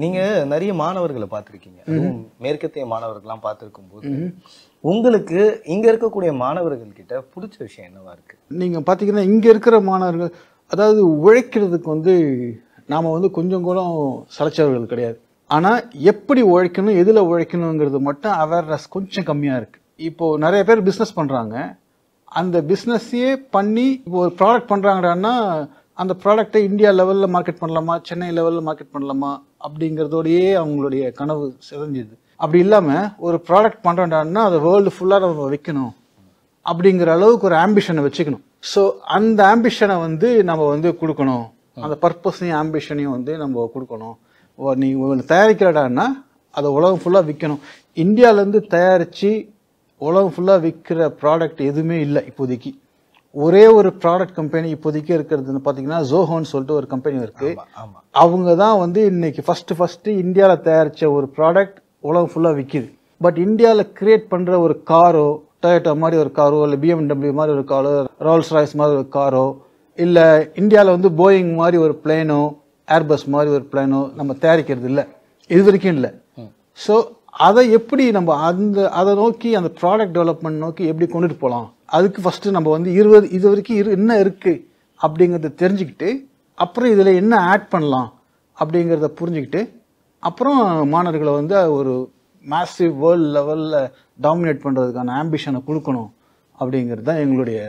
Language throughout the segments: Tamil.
நீங்க நிறைய மாணவர்களை பார்த்திருக்கீங்க. அதுவும் மேற்கத்திய மாணவர்கள்லாம் பார்த்திருக்கும்போது உங்களுக்கு இங்க இருக்கக்கூடிய மாணவர்கள் கிட்ட பிடிச்ச விஷயம் என்னவா இருக்கு? நீங்க பாத்தீங்கன்னா இங்க இருக்கிற மாணவர்கள் அதாவது உழைக்கிறதுக்கு நாம கொஞ்சம் கூட சளைச்சவர்கள் கிடையாது. ஆனா எப்படி உழைக்கணும், எதுல உழைக்கணுங்கிறது மட்டும் அவேர்னஸ் கொஞ்சம் கம்மியா இருக்கு. இப்போ நிறைய பேர் பிசினஸ் பண்றாங்க. அந்த பிசினஸையே பண்ணி இப்போ ஒரு ப்ராடக்ட் பண்றாங்கன்னா அந்த ப்ராடக்டை இந்தியா லெவல்ல மார்க்கெட் பண்ணலாமா, சென்னை லெவல்ல மார்க்கெட் பண்ணலாமா அப்படிங்கறதோடயே அவங்களுடைய கனவு சிதைஞ்சுது. அப்படி இல்லாம ஒரு ப்ராடக்ட் பண்றோம்னா அதை வேர்ல்டு ஃபுல்லா நம்ம வைக்கணும் அப்படிங்கிற அளவுக்கு ஒரு ஆம்பிஷனை வச்சுக்கணும். ஸோ அந்த ஆம்பிஷனை நம்ம கொடுக்கணும். அந்த பர்பஸையும் ஆம்பிஷனையும் நம்ம கொடுக்கணும். நீ தயாரிக்கிறடான்னா அதை உலகம் ஃபுல்லா விற்கணும். இந்தியால இருந்து தயாரிச்சு உலகம் ஃபுல்லா விற்கிற ப்ராடக்ட் எதுவுமே இல்லை இப்போதைக்கு. ஒரே ஒரு ப்ராடக்ட் கம்பெனி இப்போதைக்கு இருக்கிறது பாத்தீங்கன்னா ஜோஹோன்னு சொல்லிட்டு ஒரு கம்பெனி இருக்கு. அவங்க தான் இன்னைக்கு ஃபர்ஸ்ட் இந்தியாவில் தயாரிச்ச ஒரு ப்ராடக்ட் உலகம் ஃபுல்லா விற்கிது. பட் இந்தியாவில் கிரியேட் பண்ற ஒரு காரோ, டொயோட்டா மாதிரி ஒரு காரோ, இல்லை BMW மாதிரி ஒரு காரோ, ரோல்ஸ் ராய்ஸ் மாதிரி ஒரு காரோ, இல்ல இந்தியாவில் போயிங் மாதிரி ஒரு பிளேனோ, ஏர்பஸ் மாதிரி ஒரு பிளேனோ நம்ம தயாரிக்கிறது இல்லை, இது வரைக்கும் இல்லை. ஸோ அதை எப்படி நம்ம அதை நோக்கி அந்த ப்ராடக்ட் டெவலப்மெண்ட் நோக்கி எப்படி கொண்டுட்டு போகலாம், அதுக்கு ஃபர்ஸ்ட் நம்ம இது வரைக்கும் என்ன இருக்கு அப்படிங்கறத தெரிஞ்சுக்கிட்டு அப்புறம் இதுல என்ன ஆட் பண்ணலாம் அப்படிங்கறத புரிஞ்சுக்கிட்டு அப்புறம் மாணவர்களை ஒரு மேசிவ் வேர்ல்ட் லெவல்ல டாமினேட் பண்றதுக்கான ஆம்பிஷனை கொடுக்கணும் அப்படிங்கிறது தான் எங்களுடைய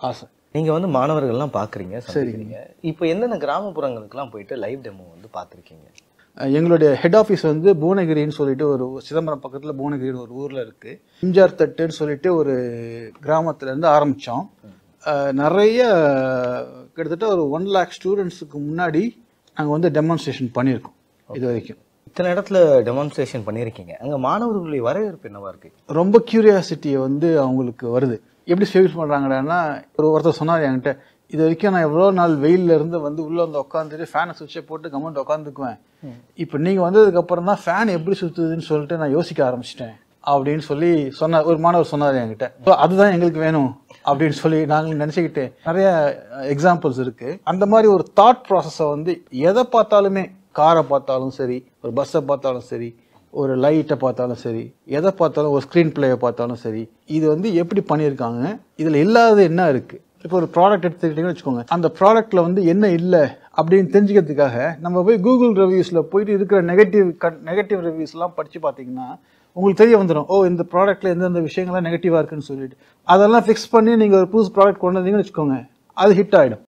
ஆசை. நீங்க மாணவர்கள்லாம் பாக்குறீங்க, சரிங்க. இப்போ என்னென்ன கிராமப்புறங்களுக்குலாம் போயிட்டு லைவ் டெமோ பார்த்திருக்கீங்க? எங்களுடைய ஹெட் ஆஃபீஸ் புவனகிரின்னு சொல்லிட்டு ஒரு சிதம்பரம் பக்கத்துல புவனகிரின்னு ஒரு ஊர்ல இருக்கு. எம்ஜிஆர் தட்டுன்னு சொல்லிட்டு ஒரு கிராமத்துல இருந்து ஆரம்பிச்சோம். நிறைய கிட்டத்தட்ட ஒரு 1 lakh ஸ்டூடெண்ட்ஸுக்கு முன்னாடி நாங்க டெமான்ஸ்ட்ரேஷன் பண்ணியிருக்கோம் இது வரைக்கும். இத்தனை இடத்துல டெமான்ஸ்ட்ரேஷன் பண்ணியிருக்கீங்க. அங்க மாணவர்களுடைய வரவேற்பு என்னவா இருக்கு? ரொம்ப கியூரியாசிட்டியை அவங்களுக்கு வருது. எப்படி ஃபீல் பண்றாங்கன்னா, ஒருத்தர் சொன்னார் என்கிட்ட, இது வரைக்கும் நான் எவ்வளோ நாள் வெயில்ல இருந்து உள்ள உட்காந்துட்டு ஃபேனை சுவிட்சை போட்டு கமெண்ட் உட்காந்துக்குவேன். இப்போ நீங்க வந்ததுக்கு அப்புறம் தான் ஃபேன் எப்படி சுத்துதுன்னு சொல்லிட்டு நான் யோசிக்க ஆரம்பிச்சிட்டேன் அப்படின்னு சொல்லி ஒரு மாணவர் சொன்னார் என்கிட்ட. அதுதான் எங்களுக்கு வேணும் அப்படின்னு சொல்லி நாங்கள் நினைச்சுக்கிட்டு நிறைய எக்ஸாம்பிள்ஸ் இருக்கு. அந்த மாதிரி ஒரு தாட் ப்ராசஸை எதை பார்த்தாலுமே, காரை பார்த்தாலும் சரி, ஒரு பஸ்ஸை பார்த்தாலும் சரி, ஒரு லைட்டை பார்த்தாலும் சரி, எதை பார்த்தாலும், ஒரு ஸ்கிரீன் பிளேயை பார்த்தாலும் சரி, இது எப்படி பண்ணியிருக்காங்க, இதுல இல்லாதது என்ன இருக்கு. இப்போ ஒரு ப்ராடக்ட் எடுத்துக்கிட்டீங்கன்னு வச்சுக்கோங்க, அந்த ப்ராடக்ட்ல என்ன இல்லை அப்படின்னு தெரிஞ்சுக்கிறதுக்காக நம்ம போய் கூகுள் ரிவ்யூஸ்ல போயிட்டு இருக்கிற நெகட்டிவ் ரிவ்யூஸ் எல்லாம் படிச்சு பாத்தீங்கன்னா உங்களுக்கு தெரிய வந்துடும், ஓ இந்த ப்ராடக்ட்ல எந்தெந்த விஷயங்கள்லாம் நெகட்டிவா இருக்குன்னு சொல்லிட்டு அதெல்லாம் ஃபிக்ஸ் பண்ணி நீங்க ஒரு புது ப்ராடக்ட் கொண்டு வந்தீங்கன்னு வச்சுக்கோங்க, அது ஹிட் ஆயிடும்.